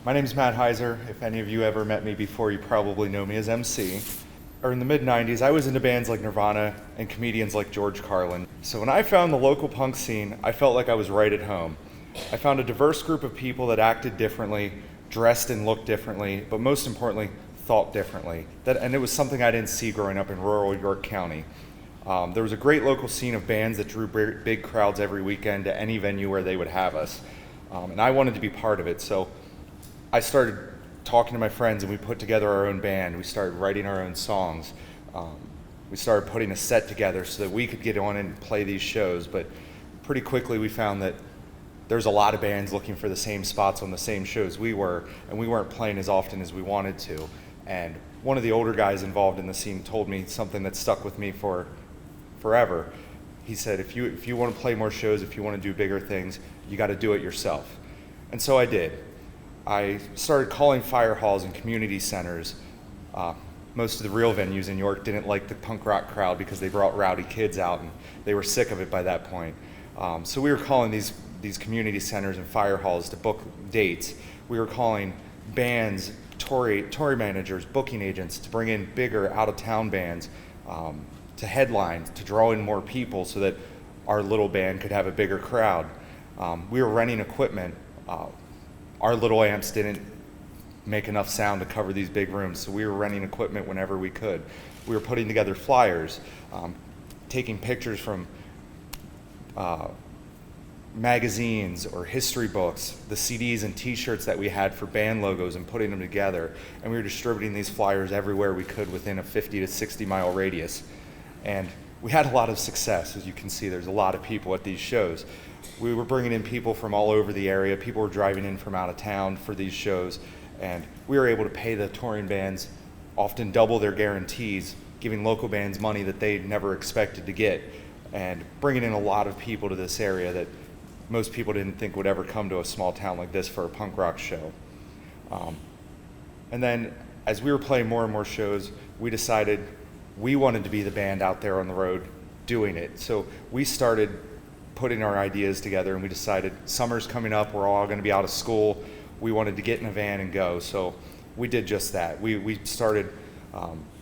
My name's Matt Hyser. If any of you ever met me before, you probably know me as MC. Or in the mid-90s, I was into bands like Nirvana and comedians like George Carlin. So when I found the local punk scene, I felt like I was right at home. I found a diverse group of people that acted differently, dressed and looked differently, but most importantly, thought differently. And it was something I didn't see growing up in rural York County. There was a great local scene of bands that drew big crowds every weekend to any venue where they would have us. And I wanted to be part of it, so I started talking to my friends and we put together our own band. We started writing our own songs. We started putting a set together so that we could get on and play these shows, but pretty quickly we found that there's a lot of bands looking for the same spots on the same shows we were, and we weren't playing as often as we wanted to. And one of the older guys involved in the scene told me something that stuck with me for forever. He said, if you want to play more shows, if you want to do bigger things, you got to do it yourself. And so I did. I started calling fire halls and community centers. Most of the real venues in York didn't like the punk rock crowd because they brought rowdy kids out and they were sick of it by that point. So we were calling these community centers and fire halls to book dates. We were calling bands, tour managers, booking agents to bring in bigger out-of-town bands, to headline, to draw in more people so that our little band could have a bigger crowd. We were renting equipment. Our little amps didn't make enough sound to cover these big rooms, so we were renting equipment whenever we could. We were putting together flyers, taking pictures from magazines or history books, the CDs and t-shirts that we had for band logos and putting them together, and we were distributing these flyers everywhere we could within a 50 to 60 mile radius. And we had a lot of success. As you can see, there's a lot of people at these shows. We were bringing in people from all over the area. People were driving in from out of town for these shows, and we were able to pay the touring bands often double their guarantees, giving local bands money that they never expected to get, and bringing in a lot of people to this area that most people didn't think would ever come to a small town like this for a punk rock show. And then as we were playing more and more shows, we decided we wanted to be the band out there on the road doing it. So we started putting our ideas together, and we decided summer's coming up, we're all going to be out of school, we wanted to get in a van and go. So we did just that. We started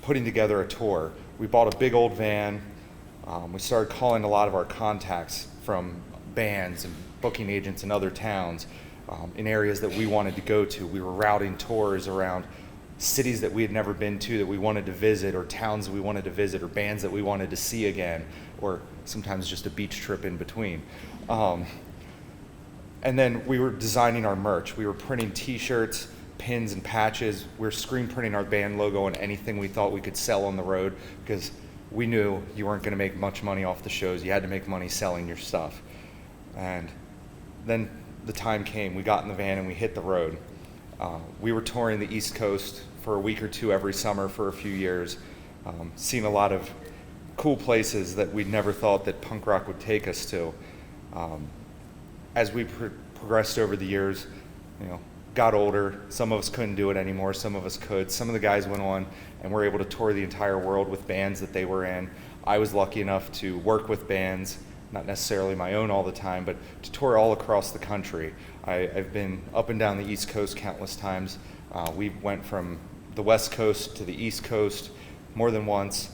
putting together a tour. We bought a big old van. We started calling a lot of our contacts from bands and booking agents in other towns in areas that we wanted to go to. We were routing tours around cities that we had never been to that we wanted to visit, or towns that we wanted to visit, or bands that we wanted to see again, or sometimes just a beach trip in between. And then we were designing our merch. We were printing t-shirts, pins, and patches. We were screen printing our band logo on anything we thought we could sell on the road, because we knew you weren't going to make much money off the shows. You had to make money selling your stuff. And then the time came. We got in the van and we hit the road. We were touring the East Coast for a week or two every summer for a few years, seeing a lot of cool places that we'd never thought that punk rock would take us to. As we progressed over the years, got older, some of us couldn't do it anymore, some of us could. Some of the guys went on and were able to tour the entire world with bands that they were in. I was lucky enough to work with bands, not necessarily my own all the time, but to tour all across the country. I've been up and down the East Coast countless times. We went from the West Coast to the East Coast more than once,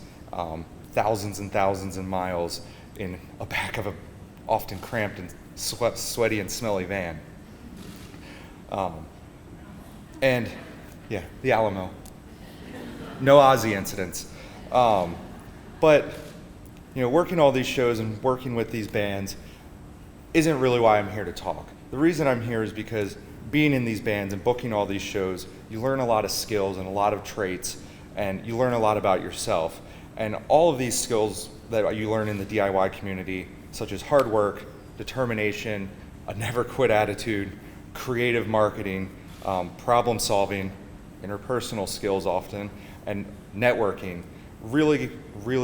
thousands and thousands of miles in a back of a often cramped and sweaty and smelly van. And yeah, the Alamo. No Ozzy incidents. But working all these shows and working with these bands isn't really why I'm here to talk. The reason I'm here is because being in these bands and booking all these shows, you learn a lot of skills and a lot of traits, and you learn a lot about yourself. And all of these skills that you learn in the DIY community, such as hard work, determination, a never quit attitude, creative marketing, problem solving, interpersonal skills often, and networking, really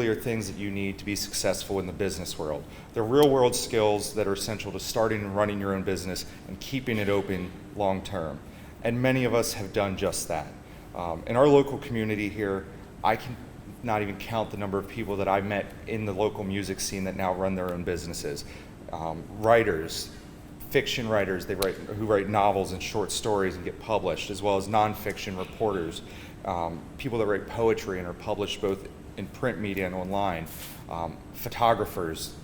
are things that you need to be successful in the business world. They're real world skills that are essential to starting and running your own business and keeping it open long term. And many of us have done just that. In our local community here, I can not even count the number of people that I've met in the local music scene that now run their own businesses. Writers, fiction writers who write novels and short stories and get published, as well as nonfiction reporters, people that write poetry and are published both in print media and online, photographers.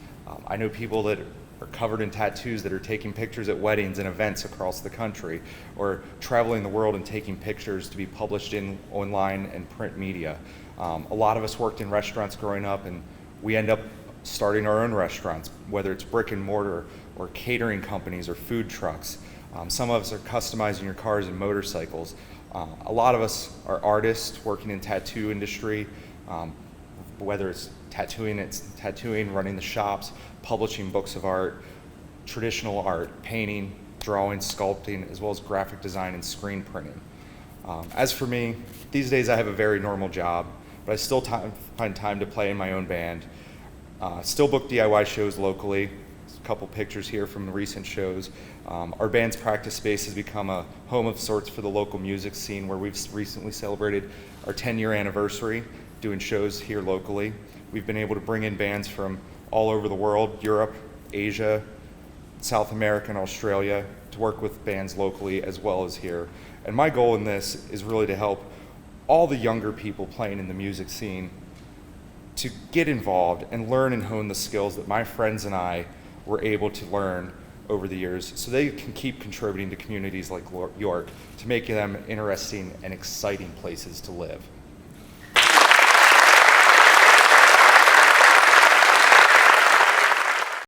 I know people that are covered in tattoos that are taking pictures at weddings and events across the country, or traveling the world and taking pictures to be published in online and print media. A lot of us worked in restaurants growing up, and we end up starting our own restaurants, whether it's brick and mortar or catering companies or food trucks. Some of us are customizing your cars and motorcycles. A lot of us are artists working in tattoo industry, whether it's tattooing, running the shops, publishing books of art, traditional art, painting, drawing, sculpting, as well as graphic design and screen printing. As for me, these days I have a very normal job, but I still find time to play in my own band. Still book DIY shows locally. A couple pictures here from the recent shows. Our band's practice space has become a home of sorts for the local music scene, where we've recently celebrated our 10-year anniversary doing shows here locally. We've been able to bring in bands from all over the world, Europe, Asia, South America, and Australia, to work with bands locally as well as here. And my goal in this is really to help all the younger people playing in the music scene to get involved and learn and hone the skills that my friends and I were able to learn over the years, so they can keep contributing to communities like York to make them interesting and exciting places to live.